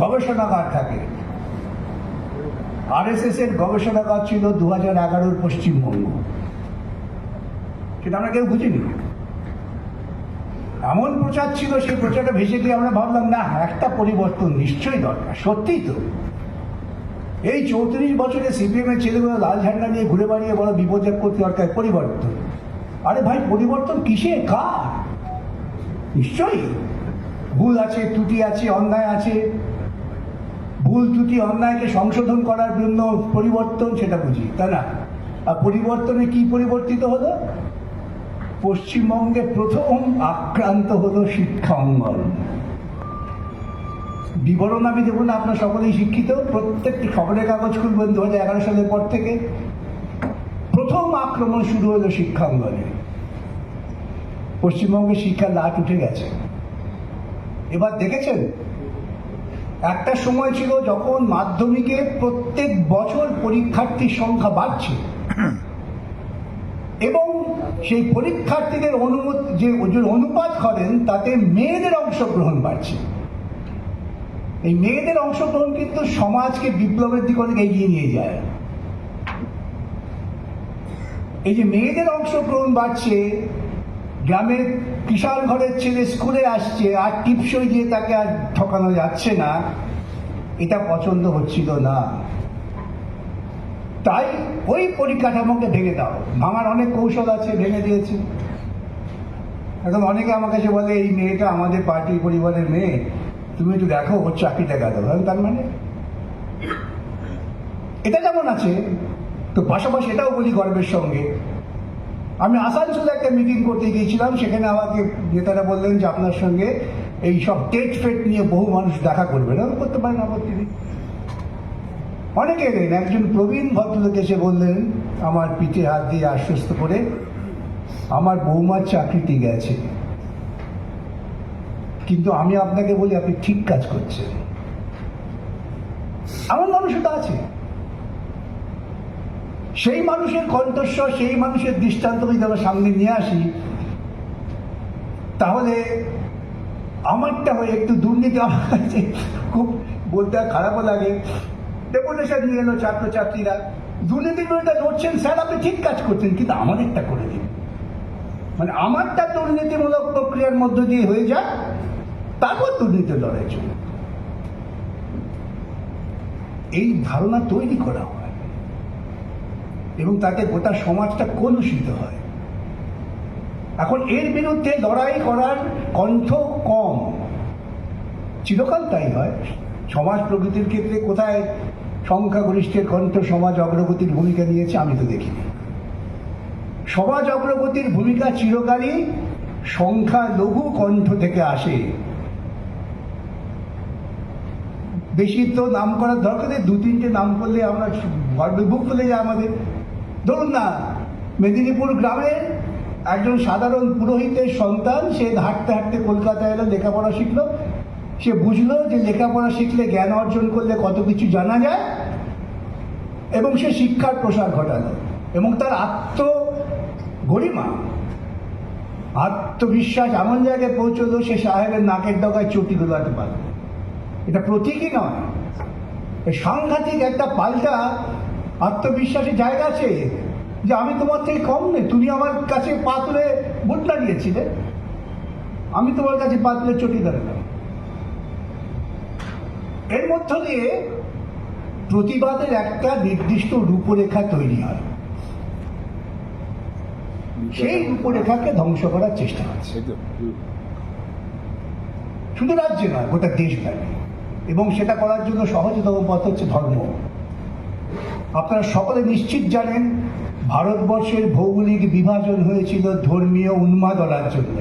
গবেষণাগার থাকে। আরএসএস এর গবেষণাগার ছিল 2011 পশ্চিমবঙ্গ, সেটা আমরা কেউ বুঝিনি। এমন প্রচার ছিল, সেই প্রচারটা ভেসে গিয়ে আমরা ভাবলাম না, একটা পরিবর্তন নিশ্চয়ই দরকার। সত্যিই তো, এই 34 বছরে সিপিএম এর ছেলেগুলো লাল ঝান্ডা নিয়ে ঘুরে বেড়িয়ে বড় বিপর্যয় করতে দরকার পরিবর্তন। আরে ভাই, পরিবর্তন কিসে, কার? নিশ্চয়ই ভুল আছে, ত্রুটি আছে, অন্যায় আছে। ভুল ত্রুটি অন্যায়কে সংশোধন করার জন্য পরিবর্তন, সেটা বুঝি, তাই না? আর পরিবর্তনে কি পরিবর্তিত হলো? পশ্চিমবঙ্গে প্রথম আক্রান্ত হলো শিক্ষা অঙ্গন। বিবরণ আমি দেবো না, আপনারা সকলেই শিক্ষিত, প্রত্যেকটি খবরের কাগজ খুলবেন 2011 সালের পর থেকে প্রথম আক্রমণ শুরু হলো শিক্ষা অঙ্গনে। পশ্চিমবঙ্গের শিক্ষার লাট উঠে গেছে। এবার দেখেছেন, একটা সময় ছিল যখন মাধ্যমিকে প্রত্যেক বছর পরীক্ষার্থীর সংখ্যা বাড়ছে এবং সেই পরীক্ষার্থীদের যে অনুপাত করেন তাতে মেয়েদের অংশগ্রহণ বাড়ছে। এই মেয়েদের অংশগ্রহণ কিন্তু সমাজকে বিপ্লবের দিকে অনেক এগিয়ে নিয়ে যায়। এই যে মেয়েদের অংশগ্রহণ বাড়ছে, গ্রামের কিষাণ ঘরের ছেলে স্কুলে আসছে, আর টিপসই দিয়ে তাকে আর ঠকানো যাচ্ছে না, এটা পছন্দ হচ্ছিল না। তাই ওই পরিকাঠামোকে ভেঙে দাও। ভাঙার অনেক কৌশল আছে, ভেঙে দিয়েছে। এখন অনেকে আমার কাছে বলে, এই মেয়েটা আমাদের পার্টি পরিবারের মেয়ে, তুমি একটু দেখো ওর চাকরিটা গেল। তার মানে এটা যেমন আছে, তো পাশাপাশি এটাও বলি গর্বের সঙ্গে, আমি আসানসোলে একটা মিটিং করতে গিয়েছিলাম, সেখানে আমাকে নেতারা বললেন যে আপনার সঙ্গে এই সব টেট ফেট নিয়ে বহু মানুষ দেখা করবে না। করতে পারেন, আপত্তি নেই। অনেকে এলেন। একজন প্রবীণ ভদ্রলোক এসে বললেন আমার পিঠে হাত দিয়ে আশ্বস্ত করে, আমার বৌমার চাকরিটি গেছে, কিন্তু আমি আপনাকে বলি আপনি ঠিক কাজ করছেন। এমন মানুষও তো আছে। সেই মানুষের কণ্ঠস্বর, সেই মানুষের দৃষ্টান্ত যদি আমরা সামনে নিয়ে আসি, তাহলে আমারটা হয়ে একটু দুর্নীতি আমার কাছে খুব বলতে খারাপও লাগে। ডেপুটেশন নিয়ে এলো ছাত্রছাত্রীরা, দুর্নীতির বিরুদ্ধে লড়ছেন, স্যার আপনি ঠিক কাজ করছেন, কিন্তু আমাদেরটা করে দিন। মানে আমারটা দুর্নীতিমূলক প্রক্রিয়ার মধ্য দিয়ে হয়ে যায়, তারপর দুর্নীতির লড়াই চলে। এই ধারণা তৈরি করা হয় এবং তাতে গোটা সমাজটা কলুষিত হয়। এখন এর বিরুদ্ধে লড়াই করার কণ্ঠ কম, চিরকাল তাই হয়। সমাজ প্রগতির ক্ষেত্রে কোথায় সংখ্যাগরিষ্ঠের কণ্ঠ সমাজ অগ্রগতির ভূমিকা নিয়েছে আমি তো দেখিনি। সমাজ অগ্রগতির ভূমিকা চিরকালই সংখ্যালঘু কণ্ঠ থেকে আসে। বেশি তো নাম করার দরকার নেই, 2-3টে নাম করলে আমরা গর্বে বুক খুলে যায় আমাদের। ধরুন না, মেদিনীপুর গ্রামের একজন সাধারণ পুরোহিতের সন্তান, সে হাঁটতে হাঁটতে কলকাতায় এলো, লেখাপড়া শিখলো। সে বুঝলো যে লেখাপড়া শিখলে, জ্ঞান অর্জন করলে কত কিছু জানা যায়, এবং সে শিক্ষার প্রসার ঘটালো এবং তার আত্মগরিমা, আত্মবিশ্বাস এমন জায়গায় পৌঁছলো, সে সাহেবের নাকের ডগায় চটি গোলাতে পারল। এটা প্রতীকই নয়, সাংঘাতিক একটা পাল্টা আত্মবিশ্বাসের জায়গা আছে যে আমি তোমার থেকে কম নেই, তুমি আমার কাছে পা তুলে বুট লাগিয়েছিলে, আমি তোমার কাছে পা তুলে চটি দাঁড়ালাম। এর মধ্য দিয়ে প্রতিবাদের একটা নির্দিষ্ট রূপরেখা তৈরি হয়, সেই রূপরেখাকে ধ্বংস করার চেষ্টা হচ্ছে, শুধু রাজ্যে নয়, গোটা দেশব্যাপী। এবং সেটা করার জন্য সহজতম পথ হচ্ছে ধর্ম। আপনারা সকলে নিশ্চিত জানেন, ভারতবর্ষের ভৌগোলিক বিভাজন হয়েছিল ধর্মীয় উন্মাদনার জন্য।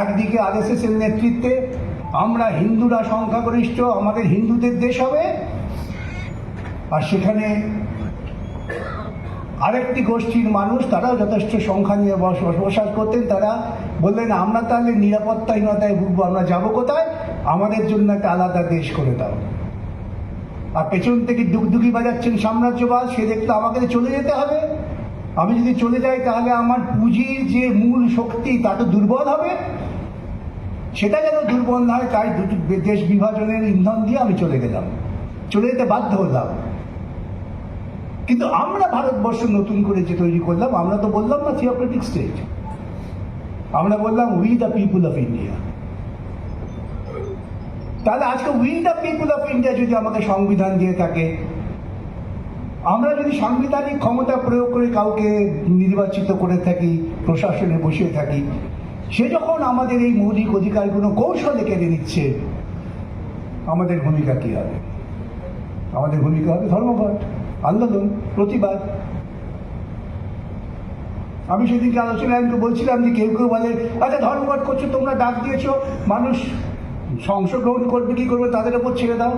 একদিকে আরএসএস এর নেতৃত্বে আমরা হিন্দুরা সংখ্যাগরিষ্ঠ, আমাদের হিন্দুদের দেশ হবে, আর সেখানে আরেকটি গোষ্ঠীর মানুষ, তারাও যথেষ্ট সংখ্যা নিয়ে বসবাস করতেন, তারা বললেন আমরা তাহলে নিরাপত্তাহীনতায় ভুগবো, আমরা যাবো কোথায়, আমাদের জন্য একটা আলাদা দেশ করে দাও। আর পেছন থেকে ডুগডুগি বাজাচ্ছেন সাম্রাজ্যবাদ, সে দেখতে আমাকে চলে যেতে হবে, আমি যদি চলে যাই তাহলে আমার পুঁজির যে মূল শক্তি তা তো দুর্বল হবে, সেটা যেন দুর্বল না হয়, তাই দুটি দেশ বিভাজনের ইন্ধন দিয়ে আমি চলে যেতে বাধ্য হলাম। কিন্তু আমরা ভারতবর্ষ নতুন করে যে তৈরি করলাম, আমরা তো বললাম না থিওক্রেটিক স্টেট, আমরা বললাম we the people of India. তাহলে আজকে we the people of India যদি আমাকে সংবিধান দিয়ে থাকে, আমরা যদি সাংবিধানিক ক্ষমতা প্রয়োগ করে কাউকে নির্বাচিত করে থাকি, প্রশাসনে বসিয়ে থাকি, সে যখন আমাদের এই মৌলিক অধিকারগুলো কৌশলে কেড়ে নিচ্ছে, আমাদের ভূমিকা কি হবে? আমাদের ভূমিকা হবে ধর্মঘট, আন্দোলন, প্রতিবাদ। আমি সেদিনকে আলোচনায় আমি বলছিলাম যে কেউ কেউ বলে আচ্ছা ধর্মঘট করছো, তোমরা ডাক দিয়েছো, মানুষ অংশগ্রহণ করবে কি করবে তাদের ওপর ছেড়ে দাও।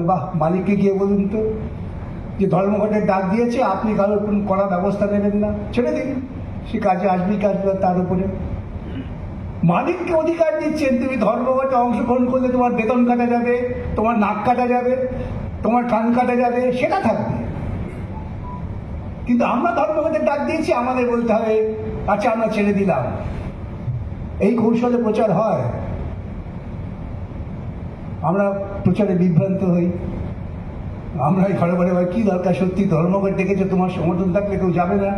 বাহ, মালিককে গিয়ে বলুন তো যে ধর্মঘটের ডাক দিয়েছে, আপনি কারোর কোনো কড়া ব্যবস্থা নেবেন না, ছেড়ে দিন, সে কাজে আসবেই কাজবে। তার উপরে মালিককে অধিকার দিচ্ছেন, তুমি ধর্মঘটে অংশগ্রহণ করলে তোমার বেতন কাটা যাবে, তোমার নাক কাটা যাবে, তোমার কান কাটা যাবে, সেটা থাকবে। কিন্তু আমরা ধর্মঘটের ডাক দিয়েছি, আমাদের বলতে হবে আচ্ছা আমরা ছেড়ে দিলাম। এই কৌশলে প্রচার হয়, আমরা প্রচারে বিভ্রান্ত হই। আমরা ঘরে ঘরে ভাই কি দরকার, সত্যি ধর্মঘট ডেকেছে, তোমার সমর্থন থাকলে কেউ যাবে না।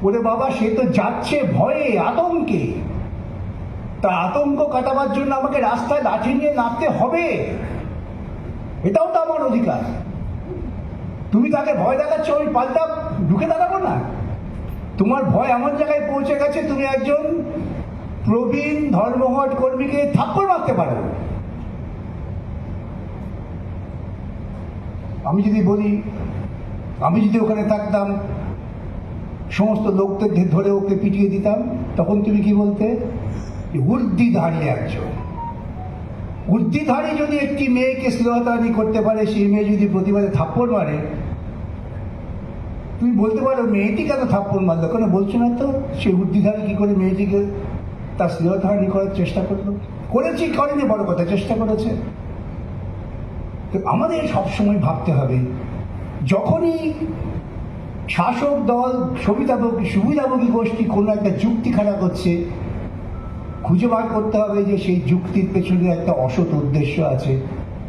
ওরে বাবা, সে তো যাচ্ছে ভয়ে, আতঙ্কে। তা আতঙ্ক কাটাবার জন্য আমাকে রাস্তায় লাঠি নিয়ে নামতে হবে, এটাও তো আমার অধিকার। তুমি তাকে ভয় দেখাচ্ছ, আমি পাল্টা ঢুকে দাঁড়াবো না? তোমার ভয় এমন জায়গায় পৌঁছে গেছে, তুমি একজন প্রবীণ ধর্মঘট কর্মীকে থাপ্পড় মারতে পারো। আমি যদি বলি, আমি যদি ওখানে থাকতাম, সমস্ত লোকদের ধরে ওকে পিটিয়ে দিতাম, তখন তুমি কি বলতে? উর্দিধারী একজন, উর্দিধারী যদি একটি মেয়েকে শ্লীলতাহানি করতে পারে, সেই মেয়ে যদি প্রতিবাদে থাপ্পড় মারে, তুমি বলতে পারো মেয়েটি কেন থাপ্পড় মারলো, কেন বলছো না তো সে উর্দিধারী কি করে মেয়েটিকে তার শ্লীলতাহানি করার চেষ্টা করলো? করেছি, করেনি বড় কথা, চেষ্টা করেছে। তো আমাদের সবসময় ভাবতে হবে, যখনই শাসক দল সুবিধাভোগী গোষ্ঠী কোনো একটা যুক্তি খাড়া করছে, খুঁজে বার করতে হবে যে সেই যুক্তির পেছনে একটা অসৎ উদ্দেশ্য আছে,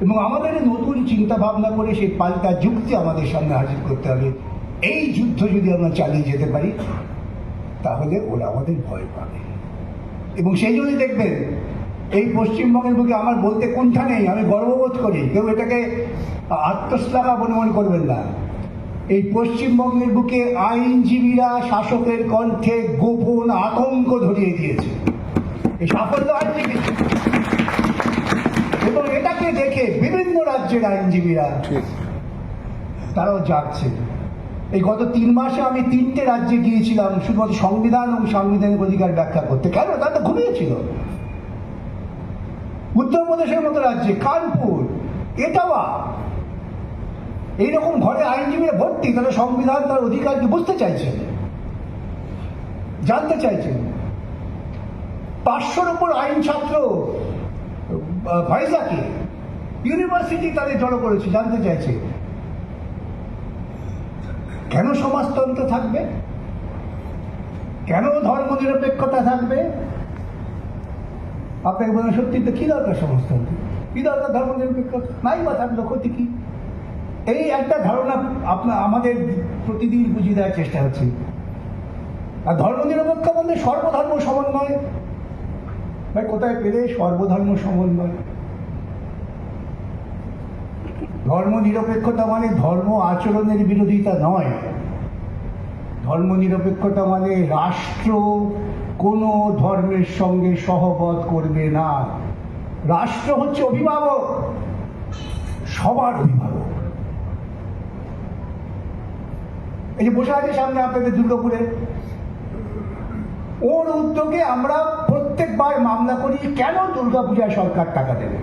এবং আমাদের নতুন চিন্তা ভাবনা করে সেই পাল্টা যুক্তি আমাদের সামনে হাজির করতে হবে। এই যুদ্ধ যদি আমরা চালিয়ে যেতে পারি, তাহলে ওরা আমাদের ভয় পাবে। এবং সেই জন্যই দেখবেন এই পশ্চিমবঙ্গের বুকে আমার বলতে কোনটা নেই, আমি গর্ববোধ করি, কেউ এটাকে আত্মশ্লাঘা মনে করবেন না। এই পশ্চিমবঙ্গের বুকে আইনজীবীরা শাসকের কণ্ঠে গোপন আতঙ্ক ধরিয়ে দিয়েছে, এই সাফল্য আইনজীবী। এবং এটাকে দেখে বিভিন্ন রাজ্যের আইনজীবীরা তারাও যাচ্ছে। এই গত 3 মাসে আমি 3টে রাজ্যে গিয়েছিলাম শুধুমাত্র সংবিধান এবং সাংবিধানিক অধিকার ব্যাখ্যা করতে। কেন? তারা তো ঘুমিয়েছিল। উত্তরপ্রদেশের মতো রাজ্যে, কানপুর, এটাওয়া, এইরকম ঘরে আইনজীবীরা ভর্তি। তারা সংবিধান, তার অধিকারকে বুঝতে চাইছেন, জানতে চাইছেন। 500-র উপর আইন ছাত্র ভাইজাকে ইউনিভার্সিটি তাদের জড়ো করেছে, জানতে চাইছে কেন সমাজতন্ত্র থাকবে, কেন ধর্ম নিরপেক্ষতা থাকবে। আপনাকে বলেন সত্যি তো কি দরকার সমাজতন্ত্র, কি দরকার ধর্ম নিরপেক্ষতা, নাই বা থাকলো ক্ষতি কি? এই একটা ধারণা আমাদের প্রতিদিন বুঝিয়ে দেওয়ার চেষ্টা হচ্ছে। আর ধর্ম নিরপেক্ষ বলতে সর্বধর্ম সমন্বয়, ভাই কোথায় পেলে সর্বধর্ম সমন্বয়? ধর্ম নিরপেক্ষতা মানে ধর্ম আচরণের বিরোধিতা নয়। ধর্ম নিরপেক্ষতা মানে রাষ্ট্র কোনো ধর্মের সঙ্গে সহবত করবে না। রাষ্ট্র হচ্ছে অভিভাবক, সবার অভিভাবক। এই যে বসে আছে সামনে আপনাদের দুর্গাপুরে, ওর উদ্যোগে আমরা প্রত্যেকবার মামলা করি, কেন দুর্গাপূজায় সরকার টাকা দেবে?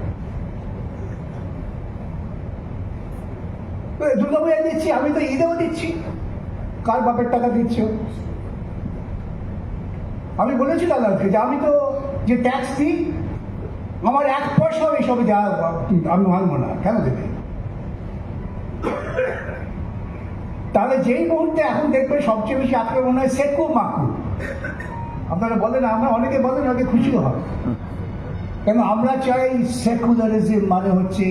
দুর্গাপূজায় দিচ্ছি, আমি তো ঈদেও দিচ্ছি, কার বাপের টাকা দিচ্ছ? আমি বলেছি দাদাকে যে আমি তো যে ট্যাক্স দিই, আমার 1 পয়সাও এইসবে দেওয়া আমি মানব না, কেন দেবে? তাহলে যেই মুহূর্তে এখন দেখবে সবচেয়ে বেশি আক্রমণ হয় সেকু মাকু, আপনারা বলেন, আমরা অনেকে বলেন, অনেকে খুশিও হয়। কেন আমরা চাই সেকুলারিজম, মানে হচ্ছে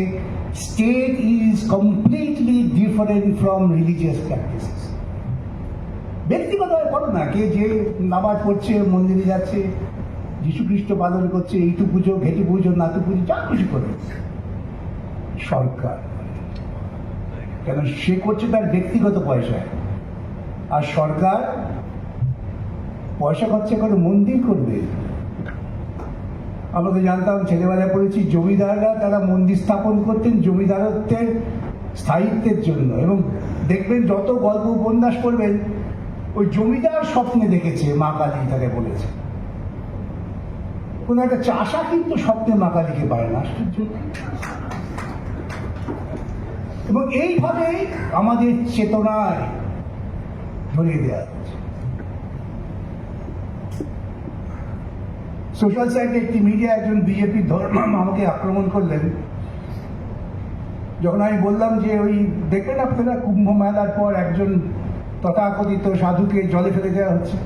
state is completely different from religious practices. ব্যক্তিগতভাবে বলো না, কে যে নামাজ পড়ছে, মন্দিরে যাচ্ছে, যীশু খ্রিস্ট পালন করছে, ইটু পুজো, ঘেটু পুজো, নাতু পুজো, যা খুশি করে। সরকার কেন সে করছে তার ব্যক্তিগত পয়সায়, আর সরকার পয়সা খরচা করে মন্দির করবে। আমরা তো জানতাম, ছেলেবেলায় পড়েছি, জমিদাররা তারা মন্দির স্থাপন করতেন জমিদারত্বের স্থায়িত্বের জন্য। এবং দেখবেন যত গল্প উপন্যাস পড়বেন, ওই জমিদার স্বপ্নে দেখেছে মা কালী তাকে বলেছে। কোন একটা চাষা কিন্তু স্বপ্নে মা কালীকে পায় না, আশ্চর্য। এবং এইভাবেই আমাদের চেতনায় ধরিয়ে দেওয়া হচ্ছে। সোশ্যাল সাইটে একটি মিডিয়া একজন বিজেপি আমাকে আক্রমণ করলেন, যখন আমি বললাম যে ওই দেখবেন আপনারা কুম্ভ মেলার পর একজন তথাকথিত সাধুকে জলে ফেলে দেওয়া হচ্ছে,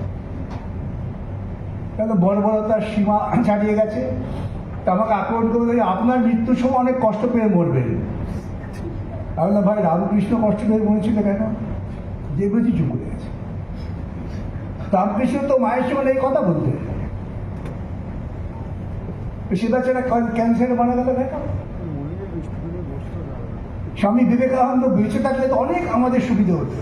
কেন বর্বরতার সীমা ছাড়িয়ে গেছে। তা আমাকে আক্রমণ করে আপনার মৃত্যুর সময় অনেক কষ্ট পেয়ে মরবেন। আমি বললাম, ভাই রামকৃষ্ণ কষ্ট পেয়ে মরেছিল কেন? দেখবেছি চুপ করে গেছে। রামকৃষ্ণ তো মায়ের সঙ্গে এই কথা বলতেন, সেটা ছেড়ে ক্যান্সারে মারা গেল কেন? স্বামী বিবেকানন্দ বেঁচে থাকলে তো অনেক আমাদের সুবিধা হতো।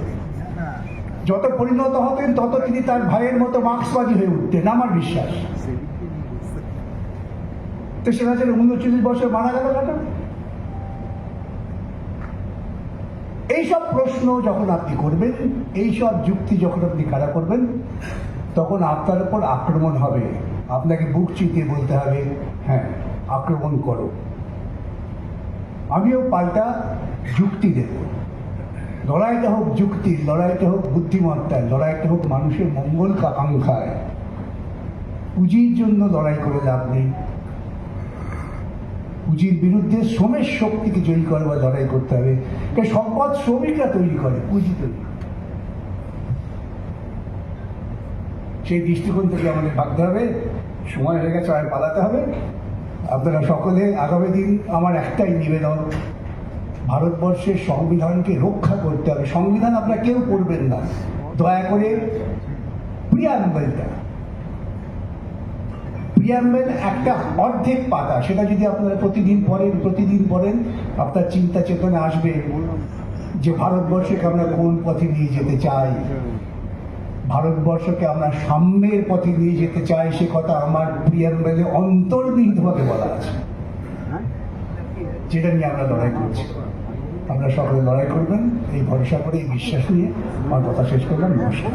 যত পরিণত হতেন তত তিনি তার ভাইয়ের মতো মার্ক্সবাদী হয়ে উঠতেন, আমার বিশ্বাস। তো সেটা ছেড়ে 39 বছর মারা গেল কেন? এইসব প্রশ্ন যখন আপনি করবেন, এইসব যুক্তি যখন আপনি খাড়া করবেন, তখন আপনার উপর আক্রমণ হবে। আপনাকে বুক চিতিয়ে বলতে হবে, হ্যাঁ আক্রমণ করো। আমিও পাল্টা যুক্তি দেব। লড়াইটা হোক যুক্তির, লড়াইটা হোক বুদ্ধিমত্তায়, লড়াইটা হোক মানুষের মঙ্গল আকাঙ্ক্ষায়। পুঁজির জন্য লড়াই করে লাভ নেই। পুঁজির বিরুদ্ধে শ্রমের শক্তিকে জয়ী করবার লড়াই করতে হবে। সম্পদ শ্রমিকরা তৈরি করে, পুঁজি তৈরি করে। সেই দৃষ্টিকোণ থেকে আমাদের ভাবতে হবে। সময় হয়ে গেছে, আর পালাতে হবে। আপনারা সকলে আগামী দিন, আমার একটাই নিবেদন, ভারতবর্ষের সংবিধানকে রক্ষা করতে হবে। সংবিধান আপনারা কেউ পড়বেন না, দয়া করে প্রিয়াম্বেলটা, প্রিয়াম্বেল একটা অর্ধেক পাতা, সেটা যদি আপনারা প্রতিদিন পড়েন, আপনার চিন্তা চেতনা আসবে যে ভারতবর্ষকে আমরা কোন পথে নিয়ে যেতে চাই। ভারতবর্ষকে আমরা সাম্যের পথে নিয়ে যেতে চাই, সে কথা আমার প্রিয়াম্বেলে অন্তর্নিহিতভাবে বলা আছে, যেটা নিয়ে আমরা লড়াই করছি। আমরা সকলে লড়াই করবেন এই ভরসা করে, এই বিশ্বাস নিয়ে আমার কথা শেষ করলাম। নমস্কার।